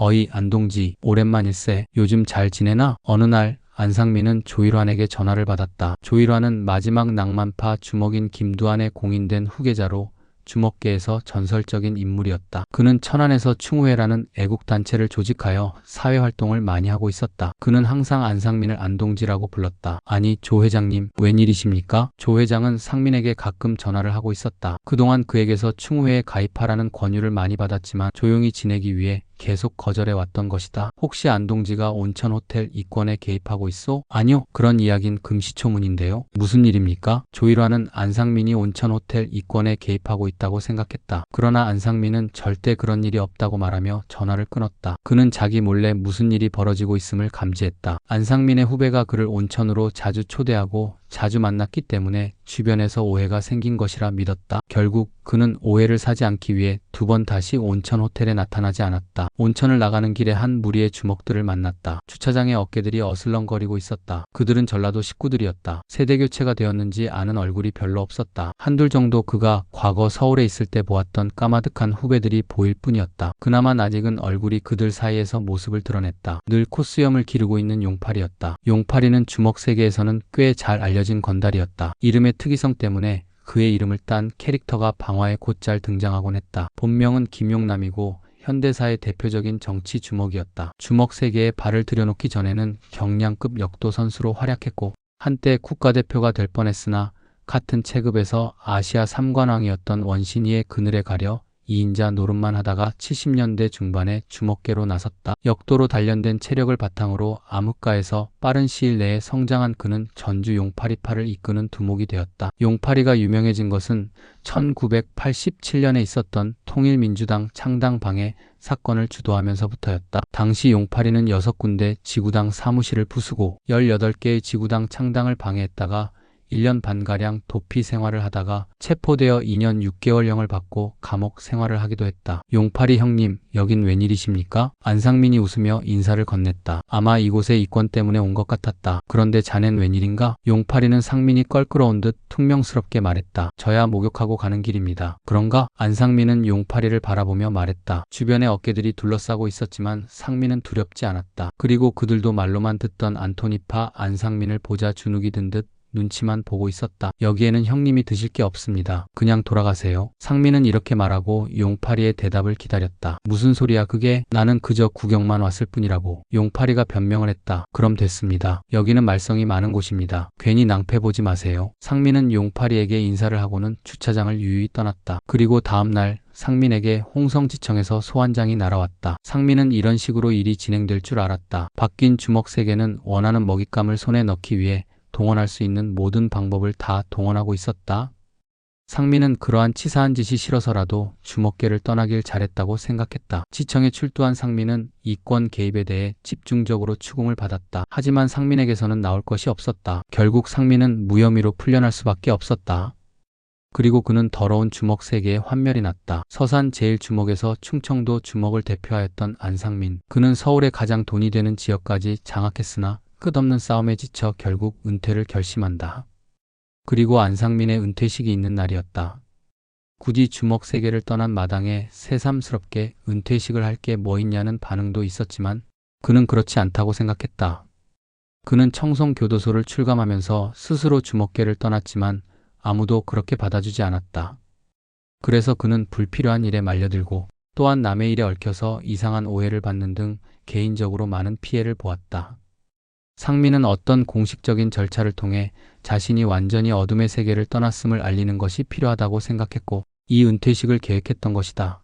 어이 안동지 오랜만일세. 요즘 잘 지내나? 어느 날 안상민은 조일환에게 전화를 받았다. 조일환은 마지막 낭만파 주먹인 김두한의 공인된 후계자로 주먹계에서 전설적인 인물이었다. 그는 천안에서 충우회라는 애국단체를 조직하여 사회활동을 많이 하고 있었다. 그는 항상 안상민을 안동지라고 불렀다. 아니, 조 회장님, 웬일이십니까? 조 회장은 상민에게 가끔 전화를 하고 있었다. 그동안 그에게서 충우회에 가입하라는 권유를 많이 받았지만 조용히 지내기 위해 계속 거절해왔던 것이다. 혹시 안동지가 온천호텔 이권에 개입하고 있소? 아니요. 그런 이야긴 금시초문인데요. 무슨 일입니까? 조일환은 안상민이 온천호텔 이권에 개입하고 있다고 생각했다. 그러나 안상민은 절대 그런 일이 없다고 말하며 전화를 끊었다. 그는 자기 몰래 무슨 일이 벌어지고 있음을 감지했다. 안상민의 후배가 그를 온천으로 자주 초대하고 자주 만났기 때문에 주변에서 오해가 생긴 것이라 믿었다. 결국 그는 오해를 사지 않기 위해 두 번 다시 온천 호텔에 나타나지 않았다. 온천을 나가는 길에 한 무리의 주먹들을 만났다. 주차장에 어깨들이 어슬렁거리고 있었다. 그들은 전라도 식구들이었다. 세대 교체가 되었는지 아는 얼굴이 별로 없었다. 한둘 정도 그가 과거 서울에 있을 때 보았던 까마득한 후배들이 보일 뿐이었다. 그나마 아직은 얼굴이 그들 사이에서 모습을 드러냈다. 늘 콧수염을 기르고 있는 용팔이였다. 용팔이는 주먹 세계에서는 꽤 잘 알려진 건달이었다. 이름의 특이성 때문에 그의 이름을 딴 캐릭터가 방화에 곧잘 등장하곤 했다. 본명은 김용남이고 현대사의 대표적인 정치 주먹이었다. 주먹 세계에 발을 들여놓기 전에는 경량급 역도 선수로 활약했고 한때 국가대표가 될 뻔했으나 같은 체급에서 아시아 3관왕이었던 원신이의 그늘에 가려 2인자 노릇만 하다가 70년대 중반에 주먹계로 나섰다. 역도로 단련된 체력을 바탕으로 암흑가에서 빠른 시일 내에 성장한 그는 전주 용파리파를 이끄는 두목이 되었다. 용파리가 유명해진 것은 1987년에 있었던 통일민주당 창당 방해 사건을 주도하면서부터였다. 당시 용파리는 6군데 지구당 사무실을 부수고 18개의 지구당 창당을 방해했다가 1년 반가량 도피 생활을 하다가 체포되어 2년 6개월형을 받고 감옥 생활을 하기도 했다. 용팔이 형님, 여긴 웬일이십니까? 안상민이 웃으며 인사를 건넸다. 아마 이곳에 이권 때문에 온 것 같았다. 그런데 자넨 웬일인가? 용팔이는 상민이 껄끄러운 듯 퉁명스럽게 말했다. 저야 목욕하고 가는 길입니다. 그런가? 안상민은 용팔이를 바라보며 말했다. 주변에 어깨들이 둘러싸고 있었지만 상민은 두렵지 않았다. 그리고 그들도 말로만 듣던 안토니파 안상민을 보자 주눅이 든 듯 눈치만 보고 있었다. 여기에는 형님이 드실 게 없습니다. 그냥 돌아가세요. 상민은 이렇게 말하고 용팔이의 대답을 기다렸다. 무슨 소리야 그게? 나는 그저 구경만 왔을 뿐이라고. 용팔이가 변명을 했다. 그럼 됐습니다. 여기는 말썽이 많은 곳입니다. 괜히 낭패 보지 마세요. 상민은 용팔이에게 인사를 하고는 주차장을 유유히 떠났다. 그리고 다음날 상민에게 홍성지청에서 소환장이 날아왔다. 상민은 이런 식으로 일이 진행될 줄 알았다. 바뀐 주먹 세계는 원하는 먹잇감을 손에 넣기 위해 동원할 수 있는 모든 방법을 다 동원하고 있었다. 상민은 그러한 치사한 짓이 싫어서라도 주먹계를 떠나길 잘했다고 생각했다. 지청에 출두한 상민은 이권 개입에 대해 집중적으로 추궁을 받았다. 하지만 상민에게서는 나올 것이 없었다. 결국 상민은 무혐의로 풀려날 수밖에 없었다. 그리고 그는 더러운 주먹 세계에 환멸이 났다. 서산 제1주먹에서 충청도 주먹을 대표하였던 안상민. 그는 서울의 가장 돈이 되는 지역까지 장악했으나 끝없는 싸움에 지쳐 결국 은퇴를 결심한다. 그리고 안상민의 은퇴식이 있는 날이었다. 굳이 주먹 세계를 떠난 마당에 새삼스럽게 은퇴식을 할 게 뭐 있냐는 반응도 있었지만 그는 그렇지 않다고 생각했다. 그는 청송교도소를 출감하면서 스스로 주먹계를 떠났지만 아무도 그렇게 받아주지 않았다. 그래서 그는 불필요한 일에 말려들고 또한 남의 일에 얽혀서 이상한 오해를 받는 등 개인적으로 많은 피해를 보았다. 상민은 어떤 공식적인 절차를 통해 자신이 완전히 어둠의 세계를 떠났음을 알리는 것이 필요하다고 생각했고 이 은퇴식을 계획했던 것이다.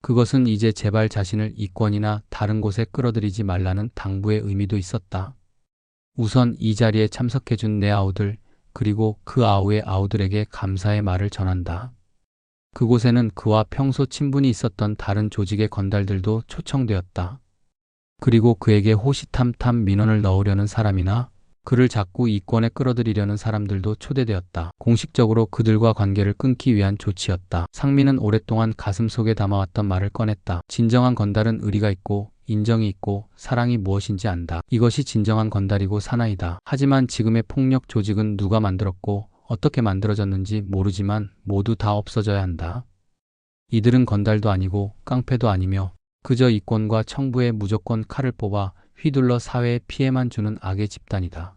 그것은 이제 제발 자신을 이권이나 다른 곳에 끌어들이지 말라는 당부의 의미도 있었다. 우선 이 자리에 참석해준 내 아우들 그리고 그 아우의 아우들에게 감사의 말을 전한다. 그곳에는 그와 평소 친분이 있었던 다른 조직의 건달들도 초청되었다. 그리고 그에게 호시탐탐 민원을 넣으려는 사람이나 그를 자꾸 이권에 끌어들이려는 사람들도 초대되었다. 공식적으로 그들과 관계를 끊기 위한 조치였다. 상민은 오랫동안 가슴속에 담아왔던 말을 꺼냈다. 진정한 건달은 의리가 있고 인정이 있고 사랑이 무엇인지 안다. 이것이 진정한 건달이고 사나이다. 하지만 지금의 폭력 조직은 누가 만들었고 어떻게 만들어졌는지 모르지만 모두 다 없어져야 한다. 이들은 건달도 아니고 깡패도 아니며 그저 이권과 청부에 무조건 칼을 뽑아 휘둘러 사회에 피해만 주는 악의 집단이다.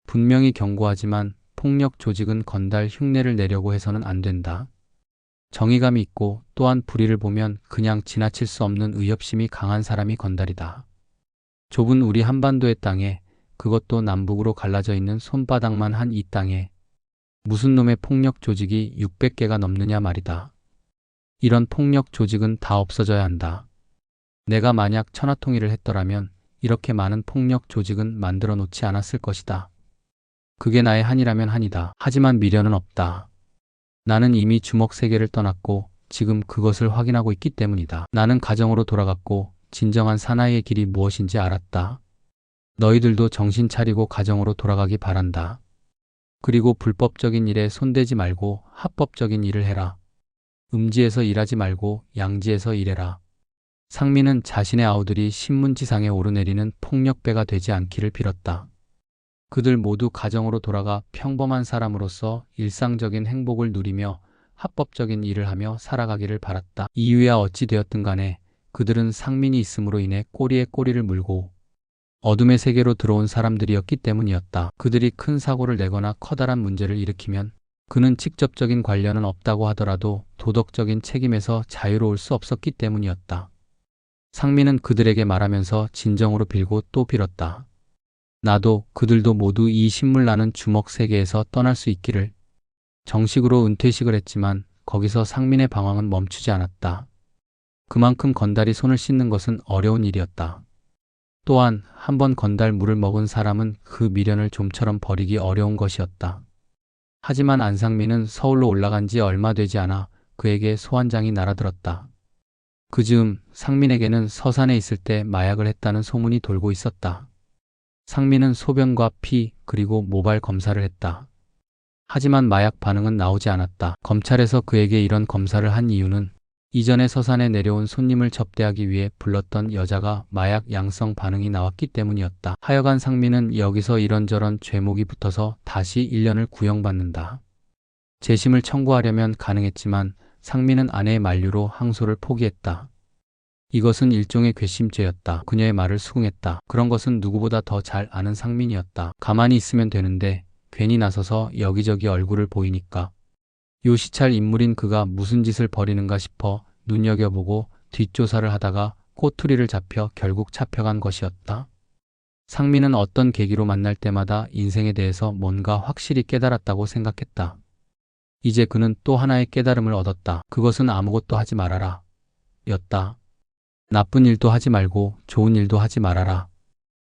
분명히 경고하지만 폭력 조직은 건달 흉내를 내려고 해서는 안 된다. 정의감이 있고 또한 불의를 보면 그냥 지나칠 수 없는 의협심이 강한 사람이 건달이다. 좁은 우리 한반도의 땅에, 그것도 남북으로 갈라져 있는 손바닥만 한 이 땅에 무슨 놈의 폭력 조직이 600개가 넘느냐 말이다. 이런 폭력 조직은 다 없어져야 한다. 내가 만약 천하통일을 했더라면 이렇게 많은 폭력 조직은 만들어 놓지 않았을 것이다. 그게 나의 한이라면 한이다. 하지만 미련은 없다. 나는 이미 주먹 세계를 떠났고 지금 그것을 확인하고 있기 때문이다. 나는 가정으로 돌아갔고 진정한 사나이의 길이 무엇인지 알았다. 너희들도 정신 차리고 가정으로 돌아가기 바란다. 그리고 불법적인 일에 손대지 말고 합법적인 일을 해라. 음지에서 일하지 말고 양지에서 일해라. 상민은 자신의 아우들이 신문지상에 오르내리는 폭력배가 되지 않기를 빌었다. 그들 모두 가정으로 돌아가 평범한 사람으로서 일상적인 행복을 누리며 합법적인 일을 하며 살아가기를 바랐다. 이유야 어찌 되었든 간에 그들은 상민이 있음으로 인해 꼬리에 꼬리를 물고 어둠의 세계로 들어온 사람들이었기 때문이었다. 그들이 큰 사고를 내거나 커다란 문제를 일으키면 그는 직접적인 관련은 없다고 하더라도 도덕적인 책임에서 자유로울 수 없었기 때문이었다. 상민은 그들에게 말하면서 진정으로 빌고 또 빌었다. 나도 그들도 모두 이 신물나는 주먹 세계에서 떠날 수 있기를. 정식으로 은퇴식을 했지만 거기서 상민의 방황은 멈추지 않았다. 그만큼 건달이 손을 씻는 것은 어려운 일이었다. 또한 한번 건달 물을 먹은 사람은 그 미련을 좀처럼 버리기 어려운 것이었다. 하지만 안상민은 서울로 올라간 지 얼마 되지 않아 그에게 소환장이 날아들었다. 그 즈음 상민에게는 서산에 있을 때 마약을 했다는 소문이 돌고 있었다. 상민은 소변과 피 그리고 모발 검사를 했다. 하지만 마약 반응은 나오지 않았다. 검찰에서 그에게 이런 검사를 한 이유는 이전에 서산에 내려온 손님을 접대하기 위해 불렀던 여자가 마약 양성 반응이 나왔기 때문이었다. 하여간 상민은 여기서 이런저런 죄목이 붙어서 다시 1년을 구형받는다. 재심을 청구하려면 가능했지만 상민은 아내의 만류로 항소를 포기했다. 이것은 일종의 괘씸죄였다. 그녀의 말을 수긍했다. 그런 것은 누구보다 더 잘 아는 상민이었다. 가만히 있으면 되는데 괜히 나서서 여기저기 얼굴을 보이니까 요시찰 인물인 그가 무슨 짓을 벌이는가 싶어 눈여겨보고 뒷조사를 하다가 꼬투리를 잡혀 결국 잡혀간 것이었다. 상민은 어떤 계기로 만날 때마다 인생에 대해서 뭔가 확실히 깨달았다고 생각했다. 이제 그는 또 하나의 깨달음을 얻었다. 그것은 아무것도 하지 말아라 였다. 나쁜 일도 하지 말고 좋은 일도 하지 말아라.